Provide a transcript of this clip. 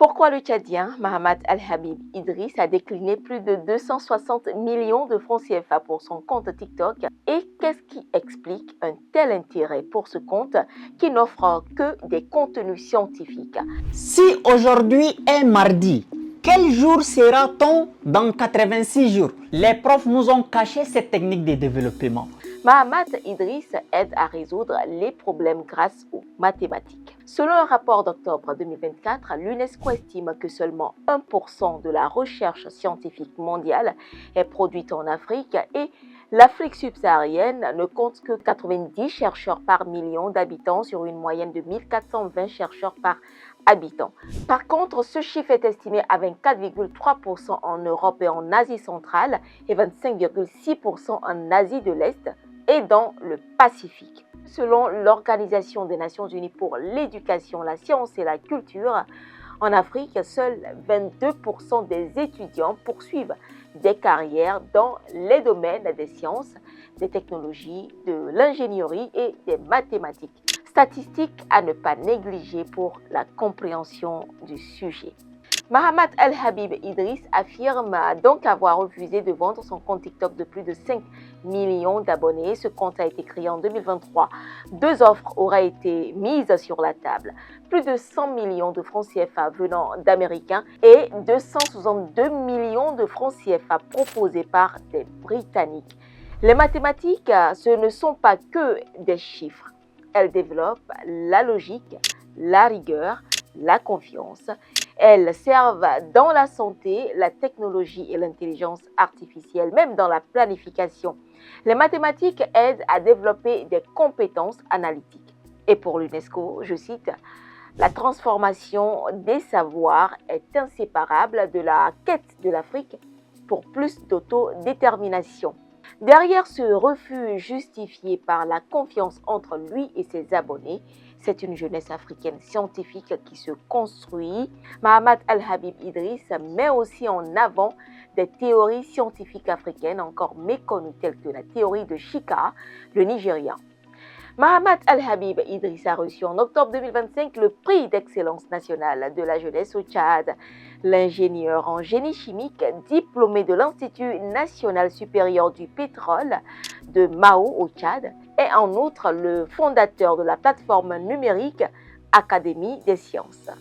Pourquoi le Tchadien Mahamat Al-Habib Idriss a décliné plus de 260 millions de francs CFA pour son compte TikTok et qu'est-ce qui explique un tel intérêt pour ce compte qui n'offre que des contenus scientifiques? Si aujourd'hui est mardi, quel jour sera-t-on dans 86 jours? Les profs nous ont caché cette technique de développement. Mahamat Idriss aide à résoudre les problèmes grâce aux mathématiques. Selon un rapport d'octobre 2024, l'UNESCO estime que seulement 1% de la recherche scientifique mondiale est produite en Afrique et l'Afrique subsaharienne ne compte que 90 chercheurs par million d'habitants sur une moyenne de 1420 chercheurs par habitant. Par contre, ce chiffre est estimé à 24,3% en Europe et en Asie centrale et 25,6% en Asie de l'Est et dans le Pacifique. Selon l'Organisation des Nations Unies pour l'éducation, la science et la culture, en Afrique, seuls 22% des étudiants poursuivent des carrières dans les domaines des sciences, des technologies, de l'ingénierie et des mathématiques. Statistiques à ne pas négliger pour la compréhension du sujet. Mahamat Al-Habib Idriss affirme donc avoir refusé de vendre son compte TikTok de plus de 5 millions d'abonnés. Ce compte a été créé en 2023. Deux offres auraient été mises sur la table. Plus de 100 millions de francs CFA venant d'Américains et 262 millions de francs CFA proposés par des Britanniques. Les mathématiques, ce ne sont pas que des chiffres. Elles développent la logique, la rigueur, la confiance. Elles servent dans la santé, la technologie et l'intelligence artificielle, même dans la planification. Les mathématiques aident à développer des compétences analytiques. Et pour l'UNESCO, je cite, « La transformation des savoirs est inséparable de la quête de l'Afrique pour plus d'autodétermination. » Derrière ce refus justifié par la confiance entre lui et ses abonnés, c'est une jeunesse africaine scientifique qui se construit. Mahamat Al-Habib Idriss met aussi en avant des théories scientifiques africaines encore méconnues telles que la théorie de Chika, le Nigérian. Mahamat Al-Habib Idriss a reçu en octobre 2025 le prix d'excellence nationale de la jeunesse au Tchad. L'ingénieur en génie chimique, diplômé de l'Institut national supérieur du pétrole de Mao au Tchad, est en outre le fondateur de la plateforme numérique Académie des sciences.